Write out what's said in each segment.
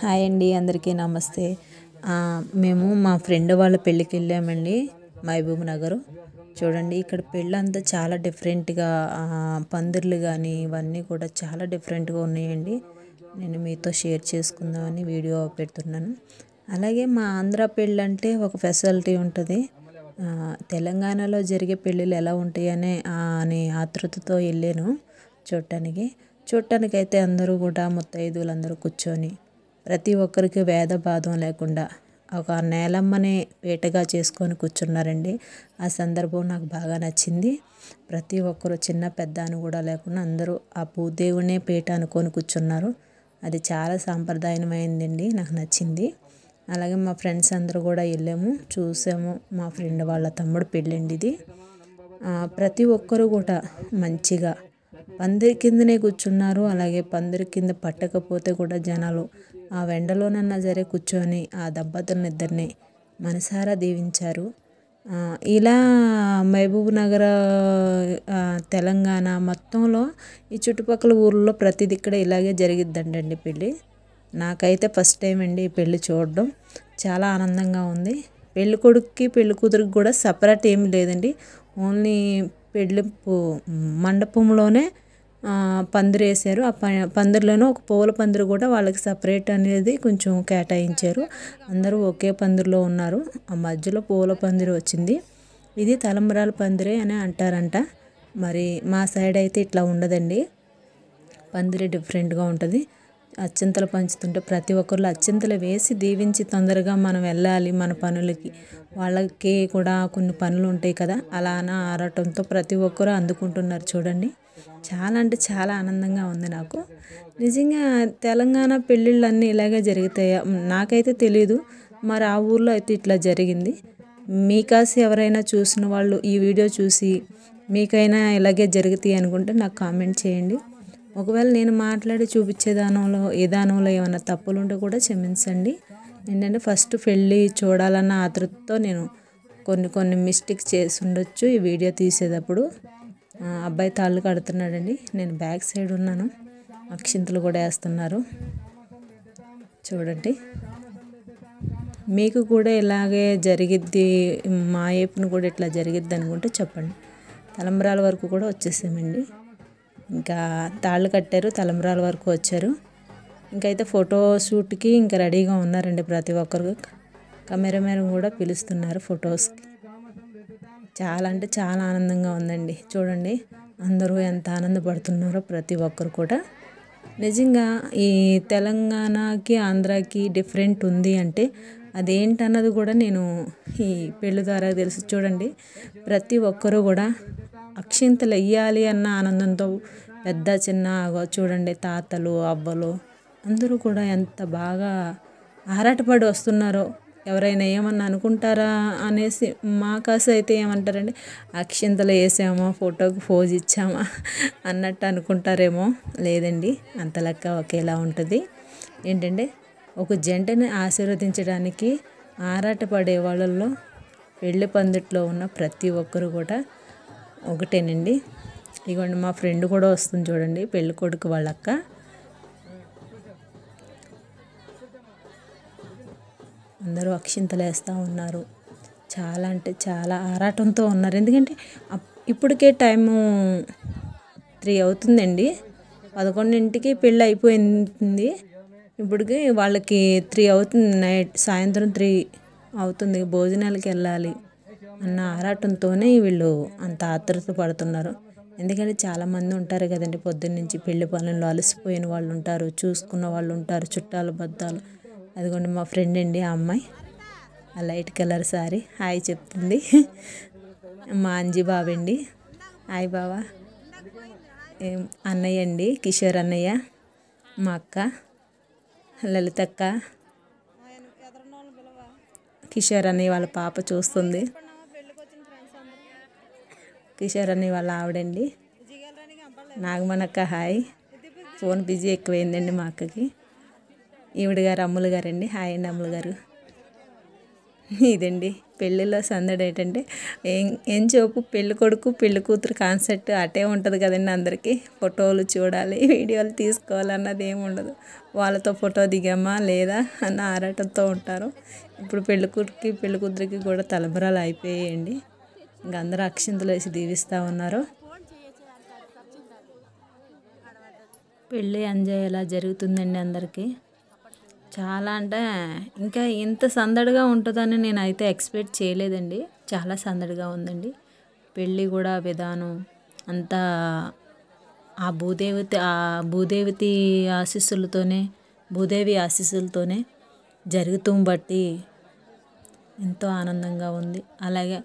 Hi అండి, అందరికీ నమస్తే. మేము మా ఫ్రెండ్ వాళ్ళ పెళ్ళికి వెళ్ళామండి, మహబూబ్ నగర్. చూడండి, ఇక్కడ పెళ్ళంతా చాలా డిఫరెంట్గా, పందిర్లు కానీ ఇవన్నీ కూడా చాలా డిఫరెంట్గా ఉన్నాయండి. నేను మీతో షేర్ చేసుకుందామని వీడియో పెడుతున్నాను. అలాగే మా ఆంధ్ర పెళ్ళి అంటే ఒక ఫెసిలిటీ ఉంటుంది. తెలంగాణలో జరిగే పెళ్ళిళ్ళు ఎలా ఉంటాయనే అనే ఆతృతతో వెళ్ళాను చూడటానికైతే అందరూ కూడా ముత్తైదువులు అందరూ కూర్చొని ప్రతి ఒక్కరికి భేదభావం లేకుండా ఒక నేలమ్మనే పీటగా చేసుకొని కూర్చున్నారండి. ఆ సందర్భం నాకు బాగా నచ్చింది. ప్రతి ఒక్కరు చిన్న పెద్ద అని కూడా లేకుండా అందరూ ఆ భూదేవునే పీట అనుకొని కూర్చున్నారు. అది చాలా సాంప్రదాయమైందండి, నాకు నచ్చింది. అలాగే మా ఫ్రెండ్స్ అందరూ కూడా వెళ్ళాము, చూసాము. మా ఫ్రెండ్ వాళ్ళ తమ్ముడు పెళ్ళండి ఇది. ప్రతి ఒక్కరు కూడా మంచిగా పందిరి కిందనే కూర్చున్నారు. అలాగే పందిరి కింద పట్టకపోతే కూడా జనాలు ఆ వెండలోనన్నా సరే కూర్చొని ఆ దంపతులనిద్దరిని మనసారా దీవించారు. ఇలా మహబూబ్ నగర్, తెలంగాణ మొత్తంలో ఈ చుట్టుపక్కల ఊర్లో ప్రతిది ఇక్కడ ఇలాగే జరిగిద్దండి పెళ్ళి. నాకైతే ఫస్ట్ టైం అండి ఈ పెళ్ళి చూడడం. చాలా ఆనందంగా ఉంది. పెళ్ళి కొడుకుకి పెళ్ళి కూతురికి కూడా సపరేట్ ఏమి లేదండి. ఓన్లీ పెళ్ళి మండపంలోనే పందిరి వేశారు. ఆ పందిరిలోనే ఒక పూల పందిరి కూడా వాళ్ళకి సపరేట్ అనేది కొంచెం కేటాయించారు. అందరూ ఒకే పందిరిలో ఉన్నారు. ఆ మధ్యలో పూల పందిరి వచ్చింది. ఇది తలంబ్రాల పందిరి అని అంటారంట. మరి మా సైడ్ అయితే ఇట్లా ఉండదండి, పందిరి డిఫరెంట్గా ఉంటుంది. అత్యంతలు పంచుతుంటే ప్రతి ఒక్కరు అత్యంతలు వేసి దీవించి తొందరగా మనం వెళ్ళాలి మన పనులకి. వాళ్ళకి కూడా కొన్ని పనులు ఉంటాయి కదా, అలా ఆరాటంతో ప్రతి ఒక్కరూ అందుకుంటున్నారు. చూడండి, చాలా అంటే చాలా ఆనందంగా ఉంది నాకు. నిజంగా తెలంగాణ పెళ్ళిళ్ళు అన్నీ ఇలాగే జరుగుతాయా నాకైతే తెలీదు. మరి ఆ ఊర్లో అయితే ఇట్లా జరిగింది. మీకాసి ఎవరైనా చూసిన వాళ్ళు ఈ వీడియో చూసి మీకైనా ఇలాగే జరుగుతాయి అనుకుంటే నాకు కామెంట్ చేయండి. ఒకవేళ నేను మాట్లాడి చూపించే విధానంలో ఏమైనా తప్పులు ఉంటే కూడా క్షమించండి. ఏంటంటే ఫస్ట్ పెళ్ళి చూడాలన్న ఆతృతతో నేను కొన్ని మిస్టేక్స్ చేసి ఉండొచ్చు ఈ వీడియో తీసేటప్పుడు. అబ్బాయి తాళ్ళు కడుతున్నాడండి, నేను బ్యాక్ సైడ్ ఉన్నాను. అక్షింతలు కూడా వేస్తున్నారు. చూడండి, మీకు కూడా ఇలాగే జరిగిద్ది, మా వైపును కూడా ఇట్లా జరిగిద్ది అనుకుంటే చెప్పండి. తలంబ్రాల వరకు కూడా వచ్చేసామండి. ఇంకా తాళ్ళు కట్టారు, తలంబ్రాల వరకు వచ్చారు. ఇంకైతే ఫోటో షూట్కి ఇంకా రెడీగా ఉన్నారండి. ప్రతి ఒక్కరు కెమెరామెన్ కూడా పిలుస్తున్నారు ఫొటోస్కి. చాలా అంటే చాలా ఆనందంగా ఉందండి. చూడండి, అందరూ ఎంత ఆనందపడుతున్నారో ప్రతి ఒక్కరు కూడా. నిజంగా ఈ తెలంగాణకి ఆంధ్రాకి డిఫరెంట్ ఉంది అంటే అదేంటన్నది కూడా నేను ఈ పెళ్ళి ద్వారా తెలుసు. చూడండి, ప్రతి ఒక్కరూ కూడా అక్షింతలు వెయ్యాలి అన్న ఆనందంతో పెద్ద చిన్న చూడండి, తాతలు అవ్వలు అందరూ కూడా ఎంత బాగా ఆరాటపడి వస్తున్నారో. ఎవరైనా ఏమన్నా అనుకుంటారా అనేసి మా కాసు అయితే ఏమంటారండి, అక్షింతలు వేసామా, ఫోటోకి పోజ్ ఇచ్చామా అన్నట్టు అనుకుంటారేమో. లేదండి, అంత లెక్క ఒకేలా ఉంటుంది. ఏంటంటే ఒక జంటని ఆశీర్వదించడానికి ఆరాటపడే వాళ్ళల్లో పెళ్లి పందిట్లో ఉన్న ప్రతి ఒక్కరు కూడా ఒకటేనండి. ఇగోండి, మా ఫ్రెండ్ కూడా వస్తుంది చూడండి, పెళ్ళి కొడుకు వాళ్ళక్క. అందరూ అక్షింతలు వేస్తూ ఉన్నారు. చాలా అంటే చాలా ఆరాటంతో ఉన్నారు. ఎందుకంటే ఇప్పటికే టైము 3 అవుతుందండి. 11ంటికి పెళ్ళి అయిపోయింది. ఇప్పటికి వాళ్ళకి 3 అవుతుంది, నైట్ సాయంత్రం 3 అవుతుంది. భోజనాలకి వెళ్ళాలి అన్న ఆరాటంతోనే వీళ్ళు అంత ఆతృత పడుతున్నారు. ఎందుకంటే చాలామంది ఉంటారు కదండి, పొద్దున్న నుంచి పెళ్లి పనుల్లో అలసిపోయిన వాళ్ళు ఉంటారు, చూసుకున్న వాళ్ళు ఉంటారు, చుట్టాలు బద్దాలు. అదిగోండి మా ఫ్రెండ్ అండి, ఆ అమ్మాయి ఆ లైట్ కలర్ సారీ హాయ్ చెప్తుంది. మా అంజీ బాబు అండి, హాయ్ బావా. అన్నయ్య అండి, కిషోర్ అన్నయ్య, మా అక్క లలితక్క. కిషోర్ అన్నయ్య వాళ్ళ పాప చూస్తుంది. కిషోర్ అన్నయ్య వాళ్ళ ఆవిడండి. నాగమణక్క హాయ్. ఫోన్ బిజీ ఎక్కువైందండి మా అక్కకి. ఈవిడ గారు అమ్ములు గారండి, హాయ్ అండి అమ్ములు గారు. ఇదండి పెళ్ళిలో సందడి ఏంటంటే ఏం చూపు పెళ్ళి కొడుకు పెళ్ళి కూతురు కాన్సెప్ట్ అటే ఉంటుంది కదండి. అందరికీ ఫోటోలు చూడాలి, వీడియోలు తీసుకోవాలి అన్నది ఏమి ఉండదు. వాళ్ళతో ఫోటో దిగామా లేదా అన్న ఆరాటంతో ఉంటారు. ఇప్పుడు పెళ్ళి కొడుకుకి పెళ్ళి కూతురికి కూడా తలంబరాలు అయిపోయాయండి. ఇంక అందరూ అక్షింతలు వేసి దీవిస్తూ ఉన్నారు. పెళ్ళి ఎంజాయ్ ఎలా జరుగుతుందండి అందరికీ. చాలా అంటే ఇంకా ఇంత సందడిగా ఉంటుందని నేనైతే ఎక్స్పెక్ట్ చేయలేదండి. చాలా సందడిగా ఉందండి. పెళ్ళి కూడా విధానం అంతా ఆ భూదేవి ఆశీస్సులతోనే జరుగుతూ బట్టి ఎంతో ఆనందంగా ఉంది. అలాగే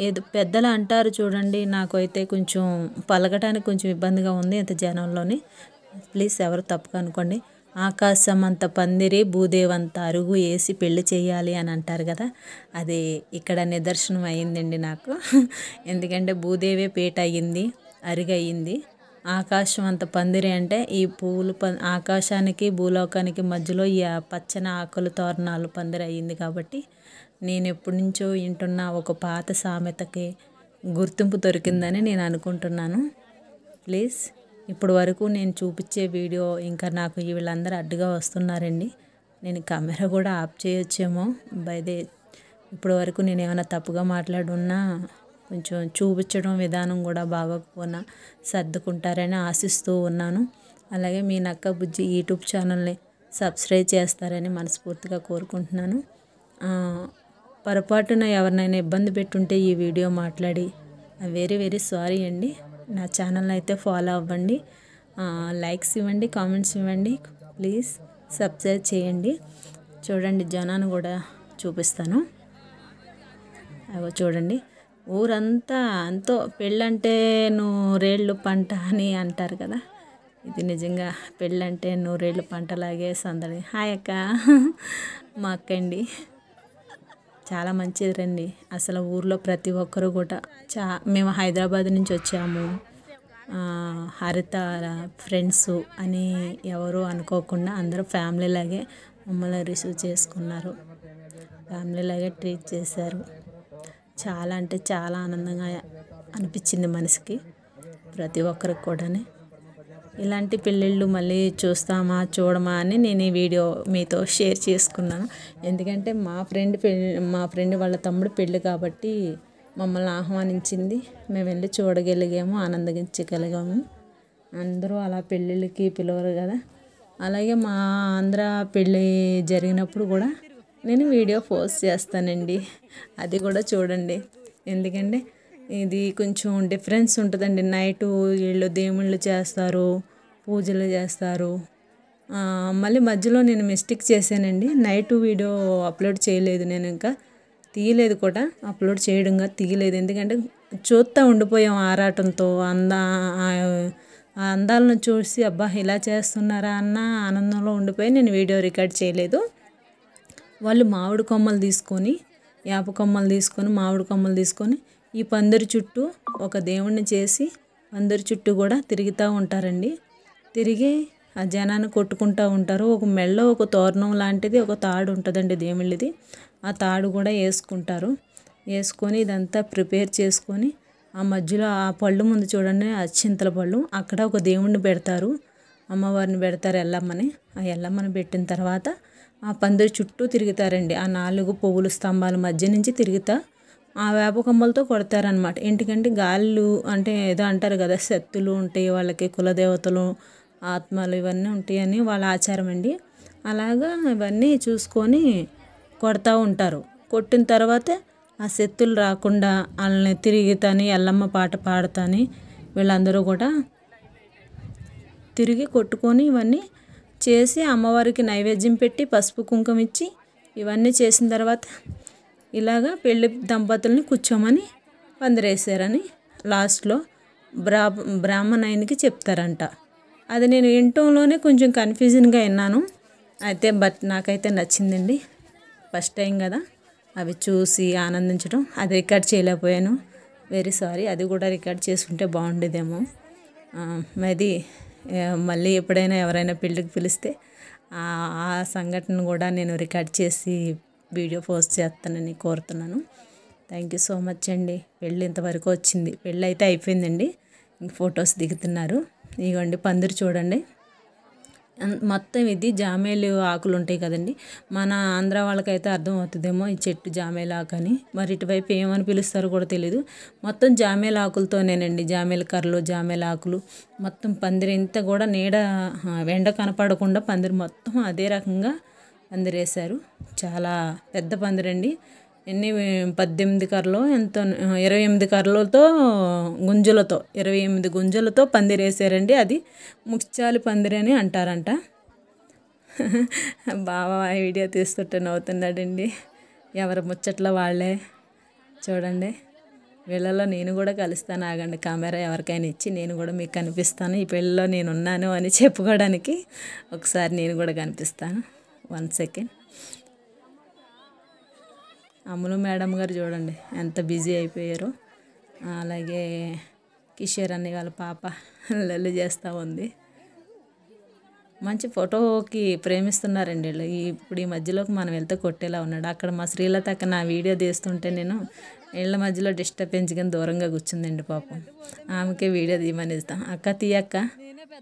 ఏదో పెద్దలు అంటారు చూడండి, నాకైతే కొంచెం పలకటానికి కొంచెం ఇబ్బందిగా ఉంది ఇంత జనంలోని. ప్లీజ్ ఎవరు తప్పుగా అనుకోండి. ఆకాశం అంత పందిరి భూదేవంత అరుగు వేసి పెళ్లి చేయాలి అని అంటారు కదా, అది ఇక్కడ నిదర్శనం అయ్యిందండి నాకు. ఎందుకంటే భూదేవే పీట అయ్యింది, అరుగు అయ్యింది. ఆకాశం అంత పందిరి అంటే ఈ పువ్వులు ఆకాశానికి భూలోకానికి మధ్యలో ఈ పచ్చని ఆకులు తోరణాలు పందిరి అయ్యింది. కాబట్టి నేను ఎప్పటి నుంచో వింటున్న ఒక పాత సామెతకి గుర్తింపు దొరికిందని నేను అనుకుంటున్నాను. ప్లీజ్ ఇప్పుడు వరకు నేను చూపించే వీడియో ఇంకా నాకు వీళ్ళందరూ అడ్డుగా వస్తున్నారండి. నేను కెమెరా కూడా ఆఫ్ చేయొచ్చేమో బైదే. ఇప్పుడు వరకు నేను ఏమైనా తప్పుగా మాట్లాడున్నా కొంచెం చూపించడం విధానం కూడా బాగోకపోయినా సర్దుకుంటారని ఆశిస్తూ ఉన్నాను. అలాగే మీ నక్క బుజ్జి యూట్యూబ్ ఛానల్ని సబ్స్క్రైబ్ చేస్తారని మనస్ఫూర్తిగా కోరుకుంటున్నాను. పొరపాటున ఎవరినైనా ఇబ్బంది పెట్టుంటే ఈ వీడియో మాట్లాడి వెరీ వెరీ సారీ అండి. నా ఛానల్ అయితే ఫాలో అవ్వండి, లైక్స్ ఇవ్వండి, కామెంట్స్ ఇవ్వండి, ప్లీజ్ సబ్స్క్రైబ్ చేయండి. చూడండి జనాన్ని కూడా చూపిస్తాను. అవి చూడండి, ఊరంతా అంతో పెళ్ళంటే నూరేళ్ళు పంట అని అంటారు కదా, ఇది నిజంగా పెళ్ళంటే నూరేళ్ళు పంటలాగే సందడి. హాయ్ అక్క, మా అక్క అండి. చాలా మంచిది రండి. అసలు ఊర్లో ప్రతి ఒక్కరు కూడా మేము హైదరాబాద్ నుంచి వచ్చాము, హరిత ఫ్రెండ్స్ అని ఎవరు అనుకోకుండా అందరూ ఫ్యామిలీలాగే మమ్మల్ని రిసీవ్ చేసుకున్నారు, ఫ్యామిలీలాగే ట్రీట్ చేశారు. చాలా అంటే చాలా ఆనందంగా అనిపించింది మనసుకి, ప్రతి ఒక్కరికి కూడా. ఇలాంటి పెళ్ళిళ్ళు మళ్ళీ చూడమా అని నేను ఈ వీడియో మీతో షేర్ చేసుకున్నాను. ఎందుకంటే మా ఫ్రెండ్ వాళ్ళ తమ్ముడు పెళ్ళి కాబట్టి మమ్మల్ని ఆహ్వానించింది, మేము వెళ్ళి చూడగలిగాము, ఆనందించగలిగాము. అందరూ అలా పెళ్ళిళ్ళకి పిలవరు కదా. అలాగే మా ఆంధ్ర పెళ్ళి జరిగినప్పుడు కూడా నేను వీడియో పోస్ట్ చేస్తానండి, అది కూడా చూడండి. ఎందుకంటే ఇది కొంచెం డిఫరెన్స్ ఉంటుందండి. నైటు వీళ్ళు దేవుళ్ళు చేస్తారు, పూజలు చేస్తారు. మళ్ళీ మధ్యలో నేను మిస్టేక్ చేశానండి, నైటు వీడియో అప్లోడ్ చేయలేదు, నేను ఇంకా తీయలేదు కూడా, అప్లోడ్ చేయడంగా తీయలేదు. ఎందుకంటే చూస్తూ ఉండిపోయాం ఆరాటంతో, ఆ అందాలను చూసి అబ్బా ఇలా చేస్తున్నారా అన్న ఆనందంలో ఉండిపోయి నేను వీడియో రికార్డ్ చేయలేదు. వాళ్ళు మామిడి కొమ్మలు తీసుకొని, వేప కొమ్మలు తీసుకొని, మామిడి కొమ్మలు తీసుకొని ఈ పందిరి చుట్టూ ఒక దేవుణ్ణి చేసి పందిరి చుట్టూ కూడా తిరుగుతూ ఉంటారండి. తిరిగి ఆ జనాన్ని కొట్టుకుంటూ ఉంటారు. ఒక మెళ్ళో ఒక తోరణం లాంటిది ఒక తాడు ఉంటుందండి దేవుళ్ళది, ఆ తాడు కూడా వేసుకుంటారు. వేసుకొని ఇదంతా ప్రిపేర్ చేసుకొని ఆ మధ్యలో ఆ పళ్ళు ముందు చూడండి, అక్షింతల పళ్ళు, అక్కడ ఒక దేవుణ్ణి పెడతారు, అమ్మవారిని పెడతారు, ఎల్లమ్మని. ఆ ఎల్లమ్మని పెట్టిన తర్వాత ఆ పందిరి చుట్టూ తిరుగుతారండి. ఆ 4 పువ్వుల స్తంభాల మధ్య నుంచి తిరుగుతా ఆ వేప కొమ్మలతో కొడతారనమాట. ఎందుకంటే గాళ్ళు అంటే ఏదో అంటారు కదా, శక్తులు ఉంటాయి వాళ్ళకి, కులదేవతలు, ఆత్మలు ఇవన్నీ ఉంటాయని వాళ్ళ ఆచారం అండి. అలాగా ఇవన్నీ చూసుకొని కొడతా ఉంటారు. కొట్టిన తర్వాత ఆ శక్తులు రాకుండా వాళ్ళని తిరుగుతాని ఎల్లమ్మ పాట పాడతాని వీళ్ళందరూ కూడా తిరిగి కొట్టుకొని ఇవన్నీ చేసి అమ్మవారికి నైవేద్యం పెట్టి పసుపు కుంకుమ ఇచ్చి ఇవన్నీ చేసిన తర్వాత ఇలాగా పెళ్ళి దంపతుల్ని కూర్చోమని పందిరేసారని లాస్ట్లో బ్రాహ్మణాయనకి చెప్తారంట. అది నేను వినటంలోనే కొంచెం కన్ఫ్యూజన్గా విన్నాను, అయితే బట్ నాకైతే నచ్చిందండి. ఫస్ట్ టైం కదా అవి చూసి ఆనందించడం, అది రికార్డ్ చేయలేకపోయాను, వెరీ సారీ. అది కూడా రికార్డ్ చేసుకుంటే బాగుండేదేమో. అది మళ్ళీ ఎప్పుడైనా ఎవరైనా పెళ్ళికి పిలిస్తే ఆ సంఘటన కూడా నేను రికార్డ్ చేసి వీడియో పోస్ట్ చేస్తానని కోరుతున్నాను. థ్యాంక్ యూ సో మచ్ అండి. పెళ్ళి ఇంతవరకు వచ్చింది. పెళ్ళి అయితే అయిపోయిందండి. ఇంక ఫొటోస్ దిగుతున్నారు. ఇగోండి పందిరి చూడండి. మొత్తం ఇది జామేలు ఆకులు ఉంటాయి కదండి. మన ఆంధ్ర వాళ్ళకైతే అర్థం అవుతుందేమో ఈ చెట్టు జామేలు ఆకు అని. మరి ఇటువైపు ఏమని పిలుస్తారో కూడా తెలీదు. మొత్తం జామేలు ఆకులతోనేనండి, జామేలు కర్రలు, జామేలు ఆకులు మొత్తం పందిరి ఇంత కూడా నీడ ఎండ కనపడకుండా పందిరి మొత్తం అదే రకంగా పందిరేశారు. చాలా పెద్ద పందిరండి. ఎన్ని 18 కర్రలు ఎంతో 28 కర్రలతో గుంజలతో 28 గుంజలతో పందిరేసారండి. అది ముత్యాల పందిరి అని అంటారంట. బాగా వీడియో తీస్తుంటే నవ్వుతున్నాడండి. ఎవరి ముచ్చట్లో వాళ్ళే చూడండి. వీళ్ళలో నేను కూడా కలుస్తాను. ఆగండి, కెమెరా ఎవరికైనా ఇచ్చి నేను కూడా మీకు కనిపిస్తాను. ఈ పెళ్ళిలో నేను ఉన్నాను అని చెప్పుకోవడానికి ఒకసారి నేను కూడా కనిపిస్తాను. 1 సెకండ్. అమ్ములు మేడం గారు చూడండి ఎంత బిజీ అయిపోయారో. అలాగే కిషోర్ అన్నయ్య వాళ్ళ పాప లల్లు చేస్తూ ఉంది. మంచి ఫోటోకి ప్రేమిస్తున్నారండి వీళ్ళు. ఇప్పుడు ఈ మధ్యలోకి మనం వెళ్తే కొట్టేలా ఉన్నాడు. అక్కడ మా శ్రీలత అక్క నా వీడియో తీస్తుంటే నేను వీళ్ళ మధ్యలో డిస్టర్బెన్స్ కానీ దూరంగా కూర్చుందండి పాపం. ఆమెకే వీడియో తీయమని ఇస్తాం. అక్క తీయక్క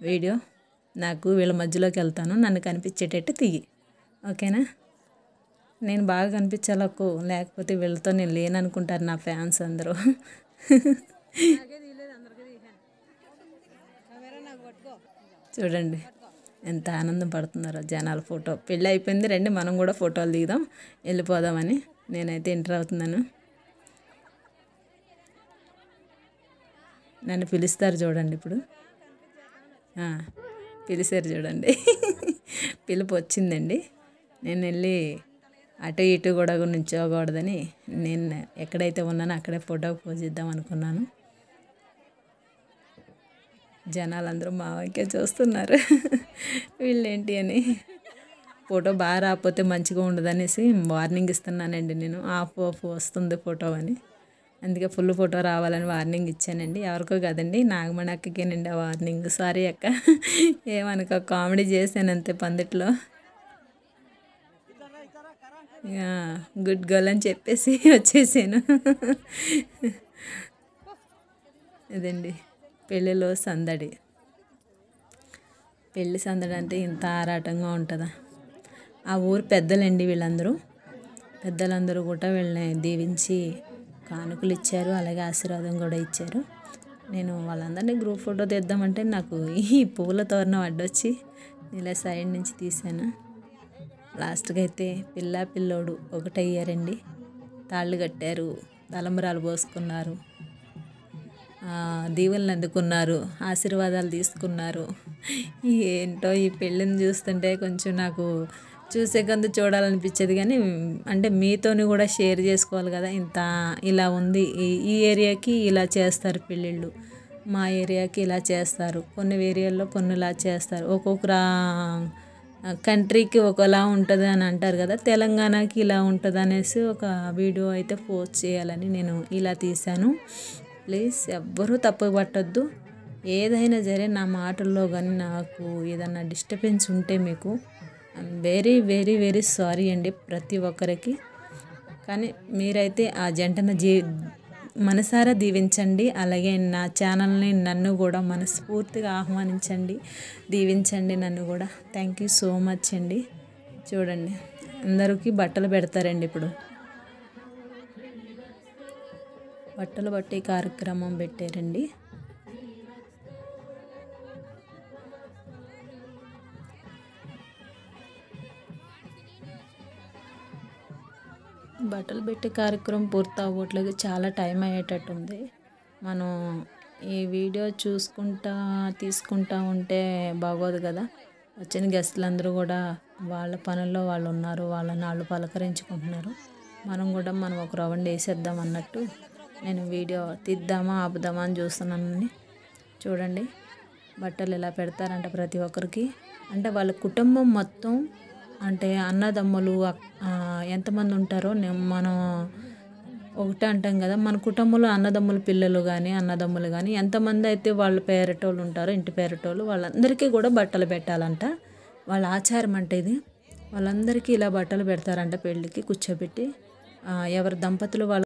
వీడియో, నాకు వీళ్ళ మధ్యలోకి వెళ్తాను, నన్ను కనిపించేటట్టు తీయి, ఓకేనా? నేను బాగా కనిపించాలకు, లేకపోతే వీళ్ళతో నేను లేననుకుంటారు నా ఫ్యాన్స్ అందరూ. చూడండి ఎంత ఆనందం పడుతున్నారో జనాలు. ఫోటో పెళ్ళి అయిపోయింది, రండి మనం కూడా ఫోటోలు దిగుదాం, వెళ్ళిపోదామని నేనైతే ఎంటర్ అవుతున్నాను. నన్ను పిలుస్తారు చూడండి. ఇప్పుడు పిలిచారు చూడండి. పిలుపు వచ్చిందండి. నేను వెళ్ళి అటు ఇటు కూడా నుంచోకూడదని నేను ఎక్కడైతే ఉన్నానో అక్కడే ఫోటో పోజ్ చేద్దాం అనుకున్నాను. జనాలందరూ మా వైకే చూస్తున్నారు వీళ్ళేంటి అని. ఫోటో బాగా రాకపోతే మంచిగా ఉండదనేసి వార్నింగ్ ఇస్తున్నానండి నేను. ఆఫ్ వస్తుంది ఫోటో అని, అందుకే ఫుల్ ఫోటో రావాలని వార్నింగ్ ఇచ్చానండి. ఎవరికో కదండి, నాగమణి అక్కకేనండి ఆ వార్నింగ్. సారీ అక్క, ఏమనుకో, కామెడీ చేశాను అంతే పందిట్లో. గుడ్ గర్ల్ అని చెప్పేసి వచ్చేసాను. ఇదండి పెళ్ళిలో సందడి. పెళ్ళి సందడి అంటే ఇంత ఆరాటంగా ఉంటుందా? ఆ ఊరు పెద్దలండి వీళ్ళందరూ. పెద్దలందరూ కూడా వీళ్ళని దీవించి కానుకలు ఇచ్చారు, అలాగే ఆశీర్వాదం కూడా ఇచ్చారు. నేను వాళ్ళందరినీ గ్రూప్ ఫోటో తీద్దామంటే నాకు ఈ పువ్వుల తోరణం అడ్డొచ్చి ఇలా సైడ్ నుంచి తీసాను. లాస్ట్గా అయితే పిల్లోడు ఒకటయ్యారండి. తాళ్ళు కట్టారు, తలంబరాలు పోసుకున్నారు, దీవెనలు అందుకున్నారు, ఆశీర్వాదాలు తీసుకున్నారు. ఏంటో ఈ పెళ్ళిని చూస్తుంటే కొంచెం నాకు చూసే కొంత చూడాలనిపించేది, కానీ అంటే మీతోని కూడా షేర్ చేసుకోవాలి కదా. ఇలా ఉంది, ఈ ఏరియాకి ఇలా చేస్తారు పెళ్ళిళ్ళు, మా ఏరియాకి ఇలా చేస్తారు, కొన్ని ఏరియాల్లో కొన్ని ఇలా చేస్తారు, ఒక్కొక్క కంట్రీకి ఒకలా ఉంటుంది అని అంటారు కదా. తెలంగాణకి ఇలా ఉంటుంది అనేసి ఒక వీడియో అయితే పోస్ట్ చేయాలని నేను ఇలా తీశాను. ప్లీజ్ ఎవ్వరూ తప్పు పట్టొద్దు. ఏదైనా సరే నా మాటల్లో కానీ నాకు ఏదన్నా డిస్టర్బెన్స్ ఉంటే మీకు వెరీ వెరీ వెరీ సారీ అండి ప్రతి ఒక్కరికి. కానీ మీరైతే ఆ జంటను మనసారా దీవించండి. అలాగే నా ఛానల్ని నన్ను కూడా మనస్ఫూర్తిగా ఆహ్వానించండి, దీవించండి నన్ను కూడా. థ్యాంక్ యూ సో మచ్ అండి. చూడండి అందరికీ బట్టలు పెడతారండి. ఇప్పుడు బట్టలు బట్టే కార్యక్రమం పెట్టారండి. బట్టలు పెట్టే కార్యక్రమం పూర్తి అవ్వట్లేదు, చాలా టైం అయ్యేటట్టుంది. మనం ఈ వీడియో తీసుకుంటా ఉంటే బాగోదు కదా. వచ్చిన గెస్టులందరూ కూడా వాళ్ళ పనుల్లో వాళ్ళు ఉన్నారు, వాళ్ళని వాళ్ళు పలకరించుకుంటున్నారు. మనం ఒక రౌండ్ వేసేద్దాం అన్నట్టు నేను వీడియో తీద్దామా ఆపుదామా అని చూస్తున్నానండి. చూడండి బట్టలు ఎలా పెడతారంట ప్రతి ఒక్కరికి. అంటే వాళ్ళ కుటుంబం మొత్తం, అంటే అన్నదమ్ములు ఎంతమంది ఉంటారో మనం ఒకటే అంటాం కదా. మన కుటుంబంలో అన్నదమ్ముల పిల్లలు కానీ అన్నదమ్ములు కానీ ఎంతమంది అయితే వాళ్ళ పేరటోళ్ళు ఉంటారో, ఇంటి పేరటోళ్ళు, వాళ్ళందరికీ కూడా బట్టలు పెట్టాలంట. వాళ్ళ ఆచారం అంటే ఇది. వాళ్ళందరికీ ఇలా బట్టలు పెడతారంట పెళ్ళికి కూర్చోబెట్టి ఎవరి దంపతులు వాళ్ళ